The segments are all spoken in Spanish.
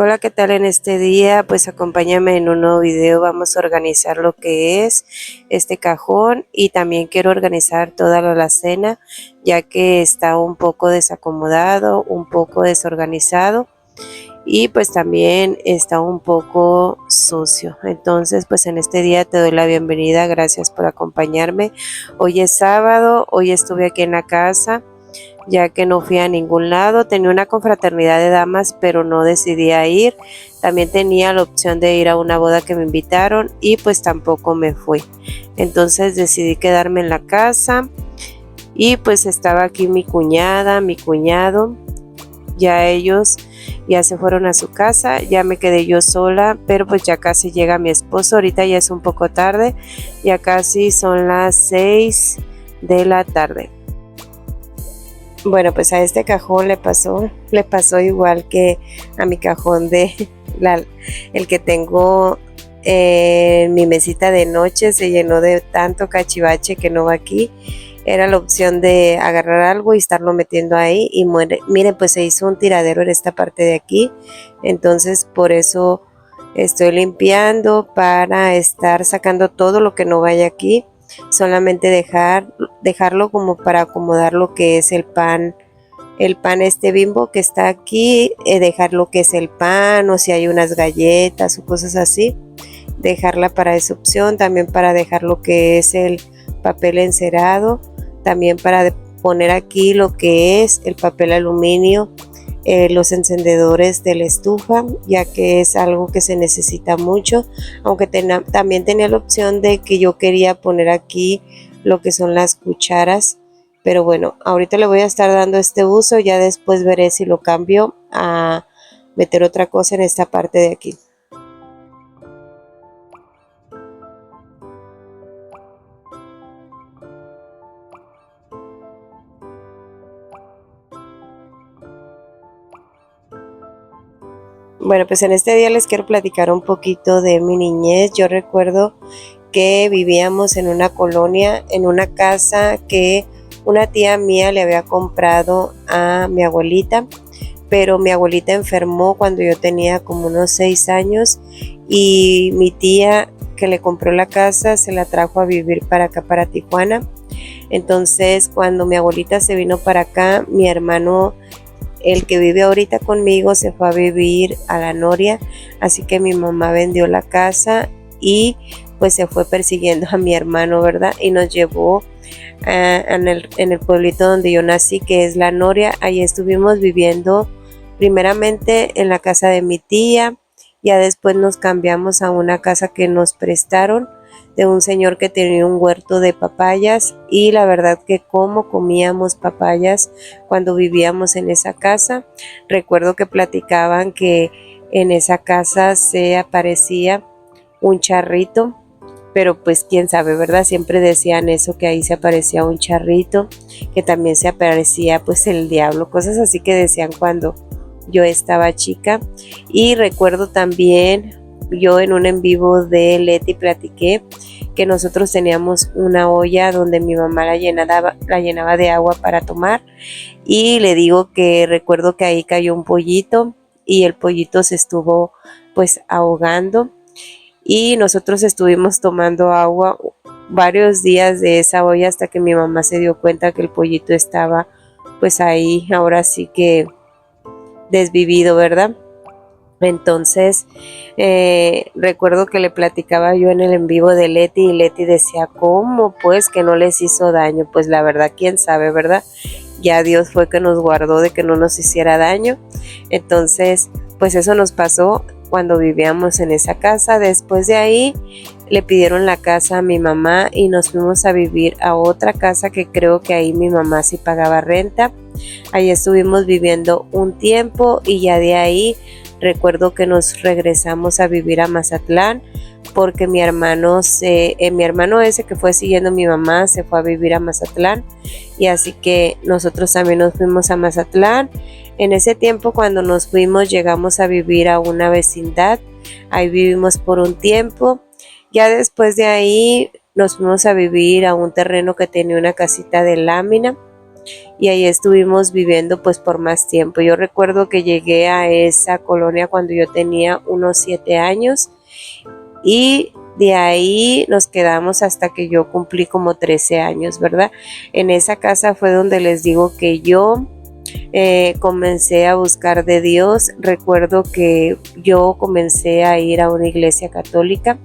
Hola, ¿qué tal en este día? Pues acompáñame en un nuevo video. Vamos a organizar lo que es este cajón y también quiero organizar toda la alacena, ya que está un poco desacomodado, un poco desorganizado y pues también está un poco sucio. Entonces, pues en este día te doy la bienvenida. Gracias por acompañarme. Hoy es sábado, hoy estuve aquí en la casa ya que no fui a ningún lado. Tenía una confraternidad de damas, pero no decidí a ir. También tenía la opción de ir a una boda que me invitaron y pues tampoco me fui. Entonces decidí quedarme en la casa y pues estaba aquí mi cuñada, mi cuñado. Ya ellos ya se fueron a su casa, ya me quedé yo sola, pero pues ya casi llega mi esposo. Ahorita ya es un poco tarde, ya casi son las 6 de la tarde. Bueno, pues a este cajón le pasó igual que a mi cajón el que tengo en mi mesita de noche. Se llenó de tanto cachivache que no va aquí. Era la opción de agarrar algo y estarlo metiendo ahí y miren, pues se hizo un tiradero en esta parte de aquí. Entonces por eso estoy limpiando para estar sacando todo lo que no vaya aquí. Solamente dejarlo como para acomodar lo que es el pan este Bimbo que está aquí, dejar lo que es el pan o si hay unas galletas o cosas así, dejarla para esa opción. También para dejar lo que es el papel encerado, también para poner aquí lo que es el papel aluminio, los encendedores de la estufa, ya que es algo que se necesita mucho. Aunque también tenía la opción de que yo quería poner aquí lo que son las cucharas, pero bueno, ahorita le voy a estar dando este uso. Ya después veré si lo cambio a meter otra cosa en esta parte de aquí. Bueno, pues en este día les quiero platicar un poquito de mi niñez. Yo recuerdo que vivíamos en una colonia, en una casa que una tía mía le había comprado a mi abuelita, pero mi abuelita enfermó cuando yo tenía como unos 6 años y mi tía que le compró la casa se la trajo a vivir para acá, para Tijuana. Entonces, cuando mi abuelita se vino para acá, mi hermano, el que vive ahorita conmigo, se fue a vivir a la Noria, así que mi mamá vendió la casa y pues se fue persiguiendo a mi hermano, ¿verdad? Y nos llevó en el pueblito donde yo nací, que es la Noria. Ahí estuvimos viviendo primeramente en la casa de mi tía, ya después nos cambiamos a una casa que nos prestaron de un señor que tenía un huerto de papayas, y la verdad que como comíamos papayas cuando vivíamos en esa casa. Recuerdo que platicaban que en esa casa se aparecía un charrito, pero pues quién sabe, ¿verdad? Siempre decían eso, que ahí se aparecía un charrito, que también se aparecía pues el diablo, cosas así que decían cuando yo estaba chica. Y recuerdo también, yo en un en vivo de Leti platiqué que nosotros teníamos una olla donde mi mamá la llenaba de agua para tomar, y le digo que recuerdo que ahí cayó un pollito y el pollito se estuvo pues ahogando, y nosotros estuvimos tomando agua varios días de esa olla hasta que mi mamá se dio cuenta que el pollito estaba pues ahí, ahora sí que desvivido, ¿verdad? Entonces recuerdo que le platicaba yo en el en vivo de Leti, y Leti decía, ¿cómo pues que no les hizo daño? Pues la verdad, quién sabe, ¿verdad? Ya Dios fue que nos guardó de que no nos hiciera daño. Entonces pues eso nos pasó cuando vivíamos en esa casa. Después de ahí le pidieron la casa a mi mamá y nos fuimos a vivir a otra casa que creo que ahí mi mamá sí pagaba renta. Ahí estuvimos viviendo un tiempo y ya de ahí recuerdo que nos regresamos a vivir a Mazatlán, porque mi hermano ese que fue siguiendo a mi mamá se fue a vivir a Mazatlán, y así que nosotros también nos fuimos a Mazatlán. En ese tiempo, cuando nos fuimos, llegamos a vivir a una vecindad. Ahí vivimos por un tiempo. Ya después de ahí nos fuimos a vivir a un terreno que tenía una casita de lámina. y ahí estuvimos viviendo pues por más tiempo. Yo recuerdo que llegué a esa colonia cuando yo tenía unos 7 años y de ahí nos quedamos hasta que yo cumplí como 13 años, ¿verdad? En esa casa fue donde les digo que yo comencé a buscar de Dios. Recuerdo que yo comencé a ir a una iglesia católica,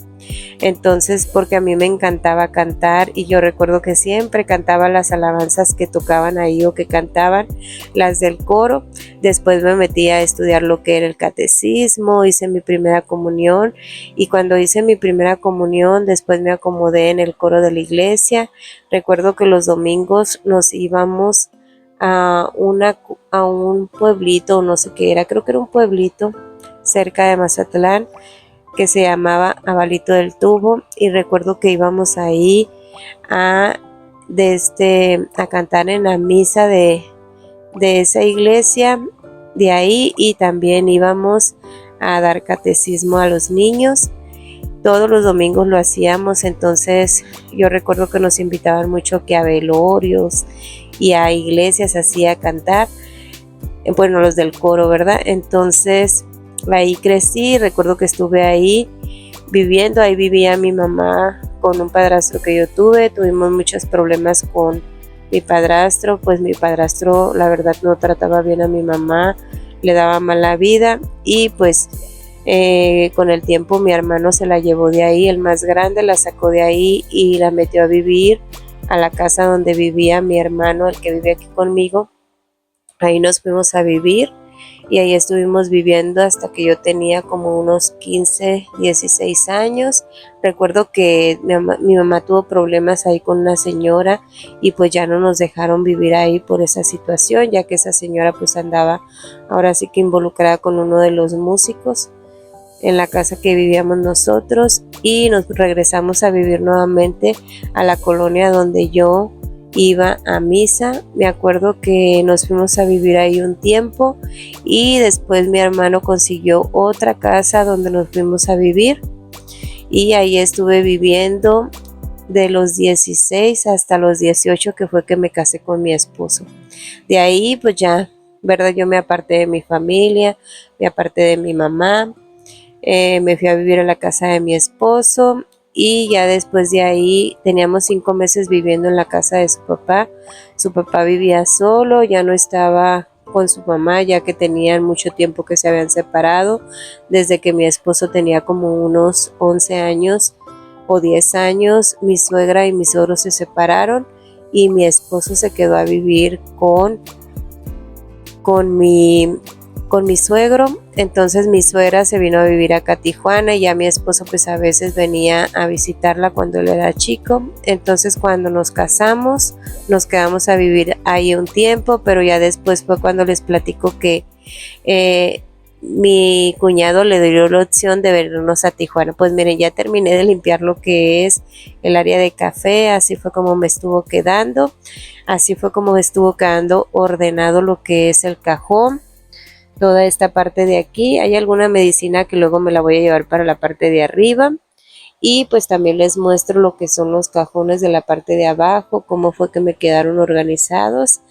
entonces porque a mí me encantaba cantar y yo recuerdo que siempre cantaba las alabanzas que tocaban ahí o que cantaban las del coro. Después me metí a estudiar lo que era el catecismo, hice mi primera comunión y cuando hice mi primera comunión después me acomodé en el coro de la iglesia. Recuerdo que los domingos nos íbamos a un pueblito, no sé qué era, creo que era un pueblito cerca de Mazatlán que se llamaba Abalito del Tubo, y recuerdo que íbamos ahí a, a cantar en la misa de esa iglesia de ahí, y también íbamos a dar catecismo a los niños. Todos los domingos lo hacíamos, entonces yo recuerdo que nos invitaban mucho que a velorios y a iglesias así a cantar, bueno, los del coro, ¿verdad? Entonces ahí crecí, recuerdo que estuve ahí viviendo, ahí vivía mi mamá con un padrastro que yo tuve, tuvimos muchos problemas con mi padrastro, pues mi padrastro la verdad no trataba bien a mi mamá, le daba mala vida y pues con el tiempo mi hermano se la llevó de ahí, el más grande la sacó de ahí y la metió a vivir a la casa donde vivía mi hermano, el que vive aquí conmigo. Ahí nos fuimos a vivir y ahí estuvimos viviendo hasta que yo tenía como unos 15, 16 años. Recuerdo que mi mamá tuvo problemas ahí con una señora y pues ya no nos dejaron vivir ahí por esa situación, ya que esa señora pues andaba ahora sí que involucrada con uno de los músicos en la casa que vivíamos nosotros, y nos regresamos a vivir nuevamente a la colonia donde yo iba a misa. Me acuerdo que nos fuimos a vivir ahí un tiempo y después mi hermano consiguió otra casa donde nos fuimos a vivir y ahí estuve viviendo de los 16 hasta los 18, que fue que me casé con mi esposo. De ahí pues ya, ¿verdad? Yo me aparté de mi familia, me aparté de mi mamá. Me fui a vivir a la casa de mi esposo y ya después de ahí teníamos 5 meses viviendo en la casa de su papá. Su papá vivía solo, ya no estaba con su mamá, ya que tenían mucho tiempo que se habían separado, desde que mi esposo tenía como unos 11 años o 10 años. Mi suegra y mi suegro se separaron y mi esposo se quedó a vivir con mi suegro. Entonces mi suegra se vino a vivir acá a Tijuana y ya mi esposo pues a veces venía a visitarla cuando él era chico. Entonces cuando nos casamos nos quedamos a vivir ahí un tiempo, pero ya después fue cuando les platico que mi cuñado le dio la opción de venirnos a Tijuana. Pues miren, ya terminé de limpiar lo que es el área de café, así fue como me estuvo quedando, así fue como me estuvo quedando ordenado lo que es el cajón. Toda esta parte de aquí, hay alguna medicina que luego me la voy a llevar para la parte de arriba, y pues también les muestro lo que son los cajones de la parte de abajo, cómo fue que me quedaron organizados.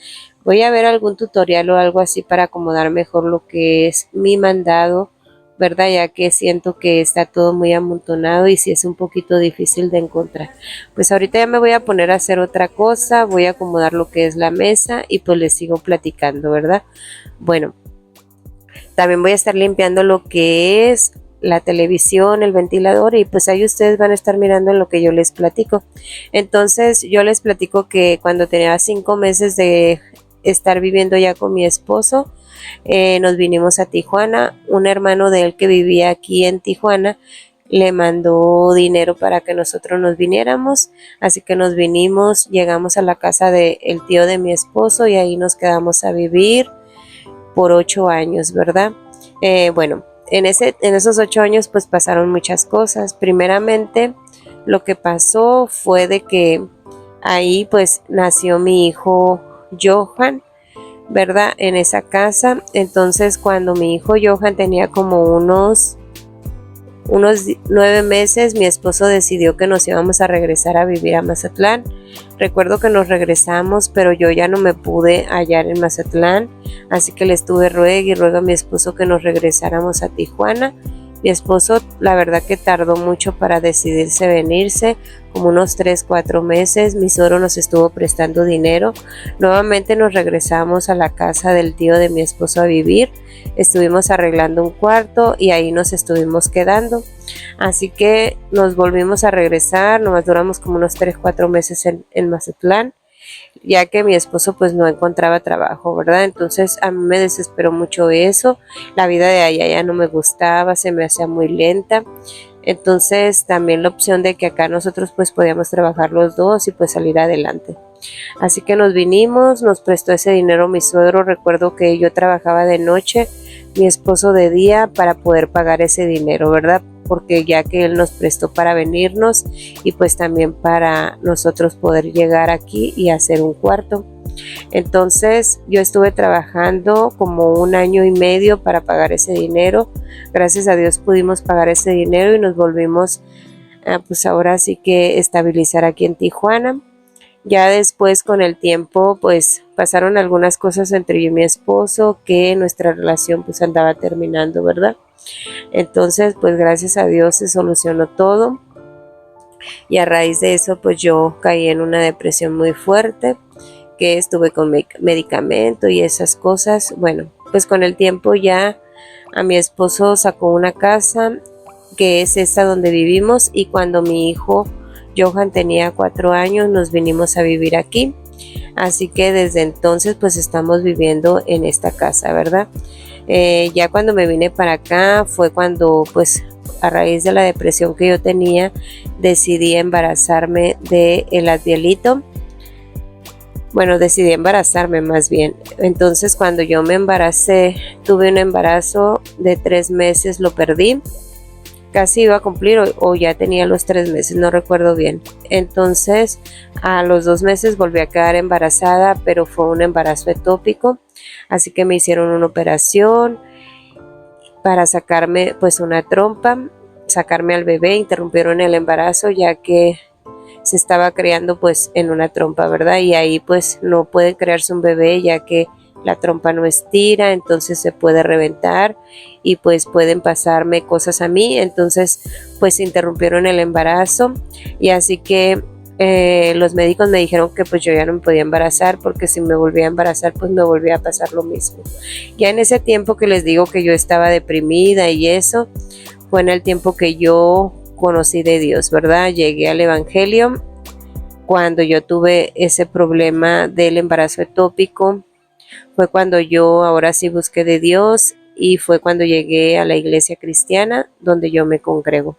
Voy a ver algún tutorial o algo así para acomodar mejor lo que es mi mandado, ¿verdad? Ya que siento que está todo muy amontonado y sí es un poquito difícil de encontrar. Pues ahorita ya me voy a poner a hacer otra cosa, voy a acomodar lo que es la mesa y pues les sigo platicando, ¿verdad? Bueno, también voy a estar limpiando lo que es la televisión, el ventilador, y pues ahí ustedes van a estar mirando en lo que yo les platico. Entonces yo les platico que cuando tenía 5 meses de estar viviendo ya con mi esposo, nos vinimos a Tijuana. Un hermano de él que vivía aquí en Tijuana le mandó dinero para que nosotros nos viniéramos, así que nos vinimos, llegamos a la casa del tío de mi esposo y ahí nos quedamos a vivir por 8 años, ¿verdad? Bueno, en esos 8 años pues pasaron muchas cosas. Primeramente, lo que pasó fue de que ahí pues nació mi hijo Johan, ¿verdad? En esa casa. Entonces cuando mi hijo Johan tenía como unos unos 9 meses mi esposo decidió que nos íbamos a regresar a vivir a Mazatlán. Recuerdo que nos regresamos, pero yo ya no me pude hallar en Mazatlán, así que le estuve ruegue y ruega a mi esposo que nos regresáramos a Tijuana. Mi esposo, la verdad que tardó mucho para decidirse venirse, como unos 3, 4 meses. Mi suegro nos estuvo prestando dinero. Nuevamente nos regresamos a la casa del tío de mi esposo a vivir. Estuvimos arreglando un cuarto y ahí nos estuvimos quedando. Así que nos volvimos a regresar, nomás duramos como unos 3, 4 meses en Mazatlán, ya que mi esposo pues no encontraba trabajo, ¿verdad? Entonces a mí me desesperó mucho eso, la vida de allá ya no me gustaba, se me hacía muy lenta. Entonces también la opción de que acá nosotros pues podíamos trabajar los dos y pues salir adelante. Así que nos vinimos, nos prestó ese dinero mi suegro. Recuerdo que yo trabajaba de noche, mi esposo de día, para poder pagar ese dinero, ¿verdad? Porque ya que él nos prestó para venirnos y pues también para nosotros poder llegar aquí y hacer un cuarto. Entonces yo estuve trabajando como 1 año y medio para pagar ese dinero. Gracias a Dios pudimos pagar ese dinero y nos volvimos pues ahora sí que estabilizar aquí en Tijuana. Ya después con el tiempo pues pasaron algunas cosas entre yo y mi esposo, que nuestra relación pues andaba terminando, ¿verdad? Entonces pues gracias a Dios se solucionó todo y a raíz de eso pues yo caí en una depresión muy fuerte, que estuve con medicamento y esas cosas. Bueno, pues con el tiempo ya a mi esposo sacó una casa, que es esta donde vivimos, y cuando mi hijo Johan tenía 4 años nos vinimos a vivir aquí. Así que desde entonces pues estamos viviendo en esta casa, ¿verdad? Ya cuando me vine para acá fue cuando pues a raíz de la depresión que yo tenía decidí embarazarme de el Adielito. Bueno, decidí embarazarme más bien. Entonces cuando yo me embaracé, tuve un embarazo de 3 meses, lo perdí. Casi iba a cumplir o ya tenía los 3 meses, no recuerdo bien. Entonces a los 2 meses volví a quedar embarazada, pero fue un embarazo ectópico. Así que me hicieron una operación para sacarme pues una trompa, sacarme al bebé. Interrumpieron el embarazo ya que se estaba creando pues en una trompa, ¿verdad? Y ahí pues no puede crearse un bebé ya que la trompa no estira, entonces se puede reventar y pues pueden pasarme cosas a mí. Entonces pues interrumpieron el embarazo y así que los médicos me dijeron que pues yo ya no me podía embarazar, porque si me volvía a embarazar pues me volvía a pasar lo mismo. Ya en ese tiempo que les digo que yo estaba deprimida y eso, fue en el tiempo que yo conocí de Dios, ¿verdad? Llegué al Evangelio cuando yo tuve ese problema del embarazo ectópico. Fue cuando yo ahora sí busqué de Dios y fue cuando llegué a la iglesia cristiana donde yo me congrego.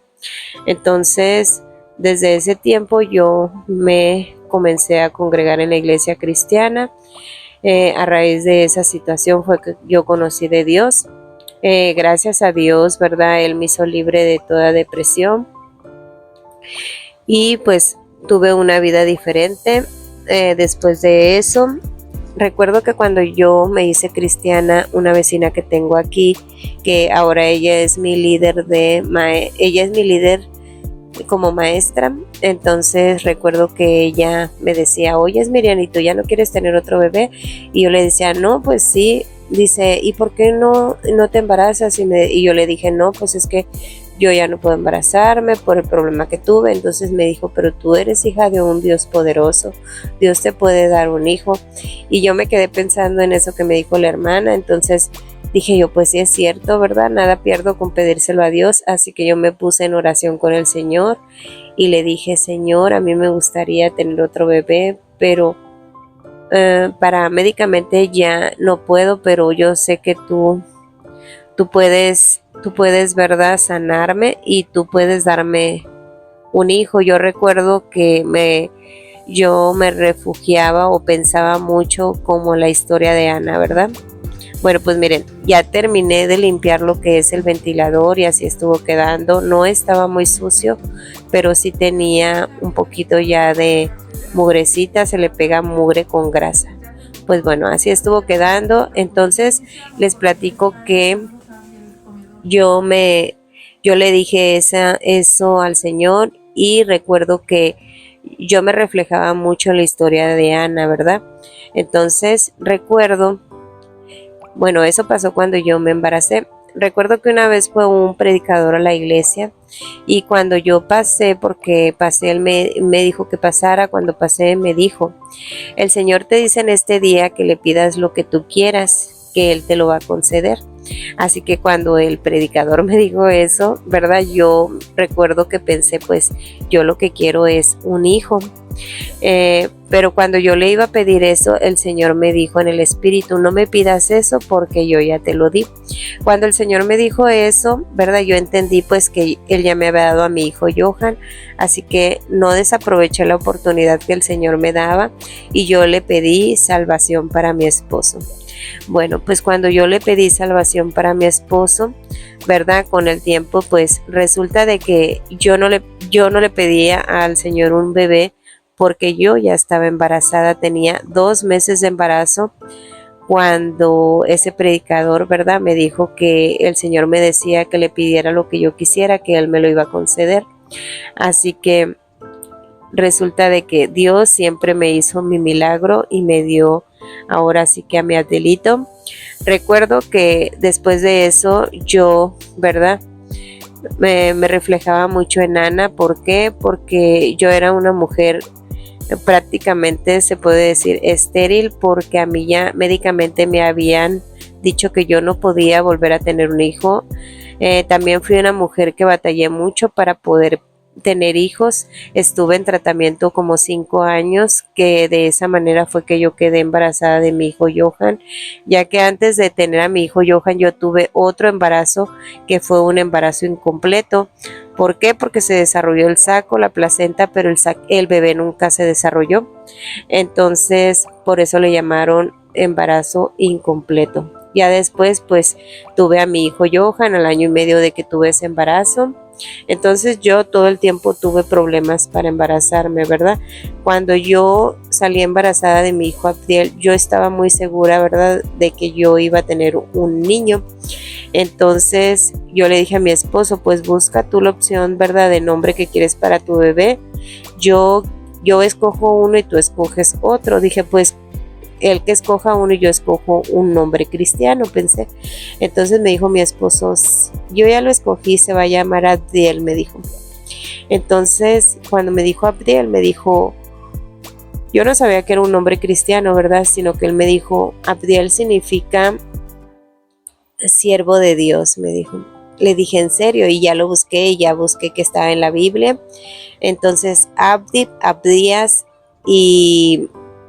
Entonces, desde ese tiempo yo me comencé a congregar en la iglesia cristiana. A raíz de esa situación fue que yo conocí de Dios. Gracias a Dios, ¿verdad? Él me hizo libre de toda depresión y pues tuve una vida diferente después de eso. Recuerdo que cuando yo me hice cristiana, una vecina que tengo aquí, que ahora ella es mi líder ella es mi líder como maestra. Entonces recuerdo que ella me decía: oye, Miriam, ¿y tú ya no quieres tener otro bebé? Y yo le decía: no, pues sí. Dice: ¿y por qué no te embarazas? Y yo le dije: no, pues es que yo ya no puedo embarazarme por el problema que tuve. Entonces me dijo: pero tú eres hija de un Dios poderoso, Dios te puede dar un hijo. Y yo me quedé pensando en eso que me dijo la hermana. Entonces dije yo: pues sí es cierto, ¿verdad? Nada pierdo con pedírselo a Dios. Así que yo me puse en oración con el Señor y le dije: Señor, a mí me gustaría tener otro bebé, pero para médicamente ya no puedo, pero yo sé que tú puedes, ¿verdad?, sanarme y tú puedes darme un hijo. Yo recuerdo que yo me refugiaba o pensaba mucho como la historia de Ana, ¿verdad? Bueno, pues miren, ya terminé de limpiar lo que es el ventilador y así estuvo quedando. No estaba muy sucio, pero sí tenía un poquito ya de mugrecita, se le pega mugre con grasa. Pues bueno, así estuvo quedando. Entonces les platico que yo Yo le dije eso al Señor y recuerdo que yo me reflejaba mucho en la historia de Ana, ¿verdad? Entonces recuerdo, bueno, eso pasó cuando yo me embaracé. Recuerdo que una vez fue un predicador a la iglesia y cuando yo pasé, porque pasé, él me dijo que pasara, cuando pasé me dijo, el Señor te dice en este día que le pidas lo que tú quieras, que Él te lo va a conceder. Así que cuando el predicador me dijo eso, ¿verdad? Yo recuerdo que pensé, pues yo lo que quiero es un hijo. Pero cuando yo le iba a pedir eso, el Señor me dijo en el Espíritu, no me pidas eso porque yo ya te lo di. Cuando el Señor me dijo eso, ¿verdad? Yo entendí pues que Él ya me había dado a mi hijo Johan, así que no desaproveché la oportunidad que el Señor me daba y yo le pedí salvación para mi esposo. Bueno, pues cuando yo le pedí salvación para mi esposo, ¿verdad? Con el tiempo, pues resulta de que yo no le pedía al Señor un bebé porque yo ya estaba embarazada, tenía 2 meses de embarazo cuando ese predicador, ¿verdad? Me dijo que el Señor me decía que le pidiera lo que yo quisiera, que Él me lo iba a conceder. Así que resulta de que Dios siempre me hizo mi milagro y me dio ahora sí que a mi Adelito. Recuerdo que después de eso yo, ¿verdad? Me reflejaba mucho en Ana. ¿Por qué? Porque yo era una mujer prácticamente se puede decir estéril porque a mí ya médicamente me habían dicho que yo no podía volver a tener un hijo. También fui una mujer que batallé mucho para poder tener hijos. Estuve en tratamiento como 5 años, que de esa manera fue que yo quedé embarazada de mi hijo Johan, ya que antes de tener a mi hijo Johan yo tuve otro embarazo que fue un embarazo incompleto. ¿Por qué? Porque se desarrolló el saco, la placenta, pero el bebé nunca se desarrolló. Entonces, por eso le llamaron embarazo incompleto. Ya después, pues, tuve a mi hijo Johan al año y medio de que tuve ese embarazo. Entonces yo todo el tiempo tuve problemas para embarazarme, ¿verdad? Cuando yo salí embarazada de mi hijo Abdiel, yo estaba muy segura, ¿verdad?, de que yo iba a tener un niño. Entonces yo le dije a mi esposo, pues busca tú la opción, ¿verdad?, de nombre que quieres para tu bebé. Yo, yo escojo uno y tú escoges otro. Dije, pues el que escoja uno y yo escojo un nombre cristiano, pensé. Entonces me dijo mi esposo, yo ya lo escogí, se va a llamar Abdiel, me dijo. Entonces cuando me dijo Abdiel, me dijo, yo no sabía que era un nombre cristiano, ¿verdad? Sino que él me dijo, Abdiel significa siervo de Dios, me dijo. Le dije, ¿en serio? Y ya lo busqué, y ya busqué que estaba en la Biblia. Entonces Abdi, Abdías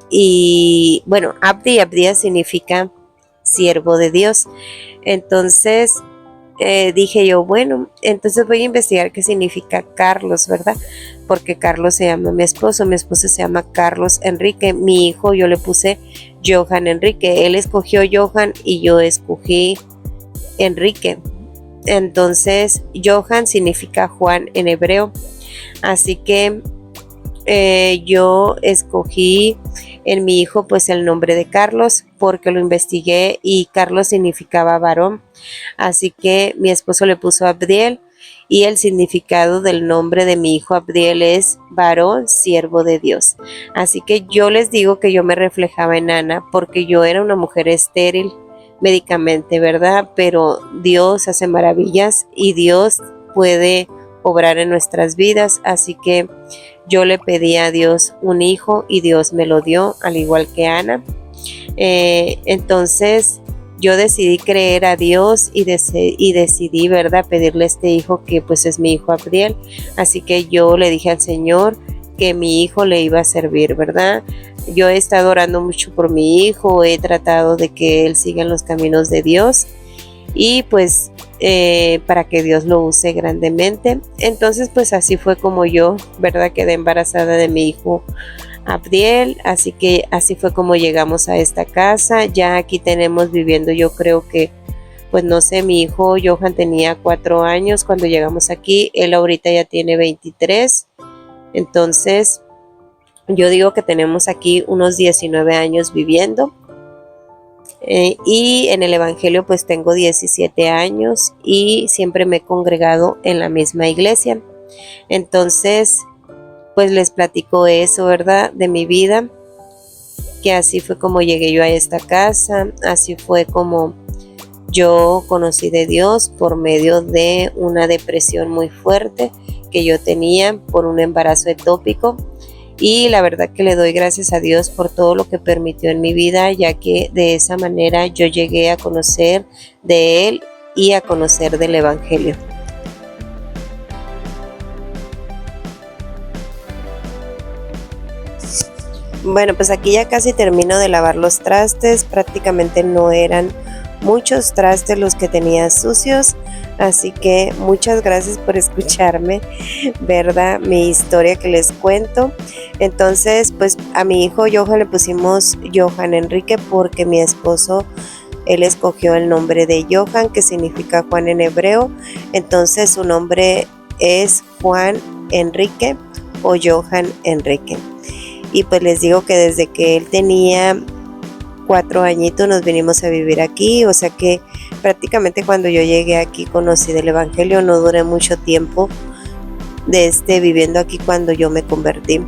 y bueno, Abdi y Abdías significa siervo de Dios. Entonces dije yo, bueno, entonces voy a investigar qué significa Carlos, ¿verdad? Porque Carlos se llama mi esposo se llama Carlos Enrique, mi hijo yo le puse Johan Enrique, él escogió Johan y yo escogí Enrique. Entonces Johan significa Juan en hebreo, así que yo escogí en mi hijo pues el nombre de Carlos porque lo investigué y Carlos significaba varón, así que mi esposo le puso Abdiel y el significado del nombre de mi hijo Abdiel es varón, siervo de Dios. Así que yo les digo que yo me reflejaba en Ana porque yo era una mujer estéril médicamente, ¿verdad? Pero Dios hace maravillas y Dios puede obrar en nuestras vidas, así que yo le pedí a Dios un hijo y Dios me lo dio, al igual que Ana. Entonces yo decidí creer a Dios y decidí, ¿verdad?, pedirle a este hijo que pues es mi hijo Abdiel. Así que yo le dije al Señor que mi hijo le iba a servir, ¿verdad? Yo he estado orando mucho por mi hijo, he tratado de que él siga en los caminos de Dios y pues para que Dios lo use grandemente. Entonces pues así fue como yo, ¿verdad?, quedé embarazada de mi hijo Abdiel, así que así fue como llegamos a esta casa. Ya aquí tenemos viviendo, yo creo que, pues no sé, mi hijo Johan tenía 4 años cuando llegamos aquí, él ahorita ya tiene 23, entonces yo digo que tenemos aquí unos 19 años viviendo. Y en el Evangelio pues tengo 17 años y siempre me he congregado en la misma iglesia. Entonces, pues les platico eso, ¿verdad? De mi vida, que así fue como llegué yo a esta casa, así fue como yo conocí de Dios por medio de una depresión muy fuerte que yo tenía por un embarazo ectópico. Y la verdad que le doy gracias a Dios por todo lo que permitió en mi vida, ya que de esa manera yo llegué a conocer de Él y a conocer del Evangelio. Bueno, pues aquí ya casi termino de lavar los trastes, prácticamente no eran muchos trastes los que tenía sucios, así que muchas gracias por escucharme, ¿verdad? Mi historia que les cuento. Entonces, pues a mi hijo Johan le pusimos Johan Enrique porque mi esposo, él escogió el nombre de Johan, que significa Juan en hebreo, entonces su nombre es Juan Enrique o Johan Enrique. Y pues les digo que desde que él tenía 4 añitos nos vinimos a vivir aquí, o sea que prácticamente cuando yo llegué aquí conocí del Evangelio, no duré mucho tiempo viviendo aquí cuando yo me convertí.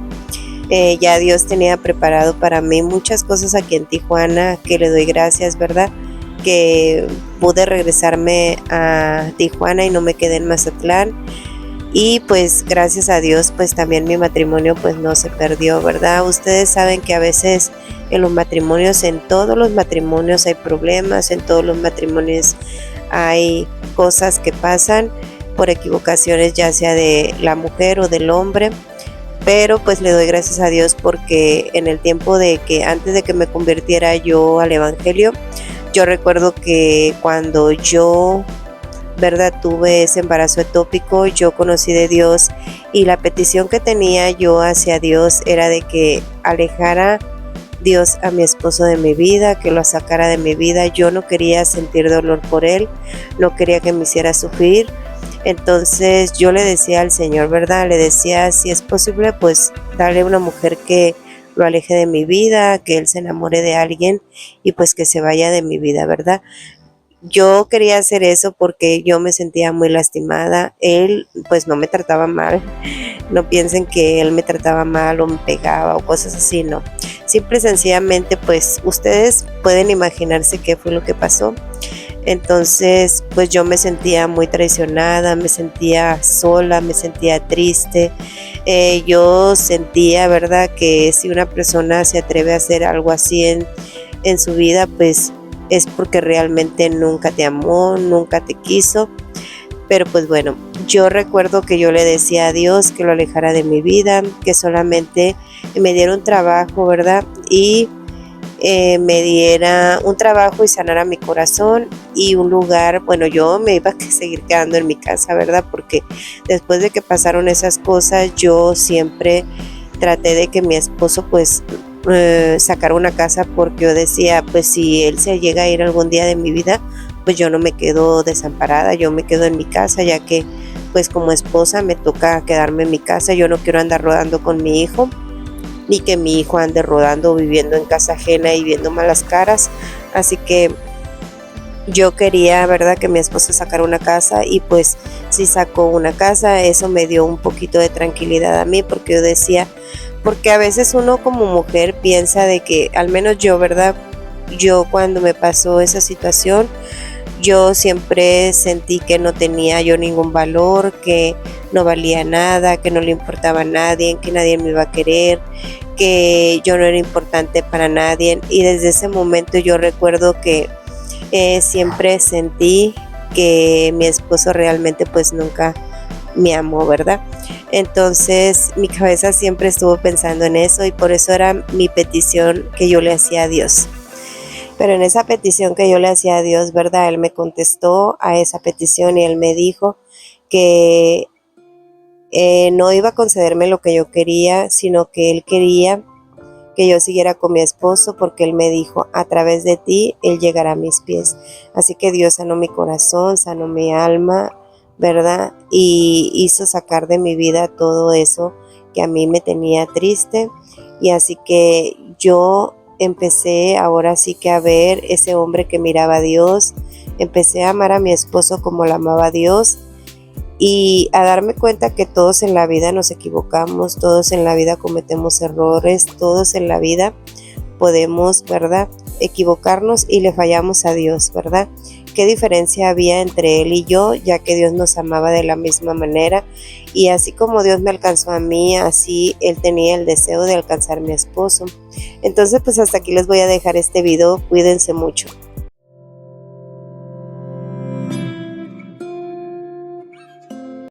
Ya Dios tenía preparado para mí muchas cosas aquí en Tijuana, que le doy gracias, ¿verdad? Que pude regresarme a Tijuana y no me quedé en Mazatlán. Y pues gracias a Dios pues también mi matrimonio pues no se perdió, ¿verdad? Ustedes saben que a veces en los matrimonios, en todos los matrimonios hay problemas, en todos los matrimonios hay cosas que pasan por equivocaciones, ya sea de la mujer o del hombre, pero pues le doy gracias a Dios porque en el tiempo de que antes de que me convirtiera yo al Evangelio, yo recuerdo que cuando yo, ¿verdad?, tuve ese embarazo ectópico, yo conocí de Dios y la petición que tenía yo hacia Dios era de que alejara Dios a mi esposo de mi vida, que lo sacara de mi vida. Yo no quería sentir dolor por él, no quería que me hiciera sufrir. Entonces yo le decía al Señor, ¿verdad? Le decía, si es posible, pues darle una mujer que lo aleje de mi vida, que él se enamore de alguien y pues que se vaya de mi vida, ¿verdad? Yo quería hacer eso porque yo me sentía muy lastimada. Él pues no me trataba mal. No piensen que él me trataba mal o me pegaba o cosas así, no. Simple y sencillamente pues ustedes pueden imaginarse qué fue lo que pasó. Entonces pues yo me sentía muy traicionada, me sentía sola, me sentía triste. Yo sentía, ¿verdad?, que si una persona se atreve a hacer algo así en su vida, pues es porque realmente nunca te amó, nunca te quiso. Pero pues bueno, yo recuerdo que yo le decía a Dios que lo alejara de mi vida, que solamente me diera un trabajo, ¿verdad? Y me diera un trabajo y sanara mi corazón y un lugar. Bueno, yo me iba a seguir quedando en mi casa, ¿verdad? Porque después de que pasaron esas cosas, yo siempre traté de que mi esposo pues sacar una casa, porque yo decía, pues si él se llega a ir algún día de mi vida, pues yo no me quedo desamparada, yo me quedo en mi casa, ya que pues como esposa me toca quedarme en mi casa. Yo no quiero andar rodando con mi hijo, ni que mi hijo ande rodando viviendo en casa ajena y viendo malas caras. Así que yo quería, ¿verdad?, que mi esposo sacara una casa y pues si sacó una casa, eso me dio un poquito de tranquilidad a mí, porque yo decía, porque a veces uno como mujer piensa de que, al menos yo, ¿verdad?, yo cuando me pasó esa situación, yo siempre sentí que no tenía yo ningún valor, que no valía nada, que no le importaba a nadie, que nadie me iba a querer, que yo no era importante para nadie. Y desde ese momento yo recuerdo que siempre sentí que mi esposo realmente pues nunca me amó, ¿verdad? Entonces mi cabeza siempre estuvo pensando en eso y por eso era mi petición que yo le hacía a Dios. Pero en esa petición que yo le hacía a Dios, ¿verdad?, Él me contestó a esa petición y Él me dijo que no iba a concederme lo que yo quería, sino que Él quería que yo siguiera con mi esposo, porque Él me dijo, a través de ti, Él llegará a mis pies. Así que Dios sanó mi corazón, sanó mi alma, ¿verdad? Y hizo sacar de mi vida todo eso que a mí me tenía triste. Y así que yo empecé ahora sí que a ver ese hombre que miraba a Dios, empecé a amar a mi esposo como lo amaba a Dios y a darme cuenta que todos en la vida nos equivocamos, todos en la vida cometemos errores, todos en la vida podemos, ¿verdad?, equivocarnos y le fallamos a Dios, ¿verdad? ¿Qué diferencia había entre él y yo, ya que Dios nos amaba de la misma manera? Y así como Dios me alcanzó a mí, así él tenía el deseo de alcanzar a mi esposo. Entonces, pues hasta aquí les voy a dejar este video. Cuídense mucho.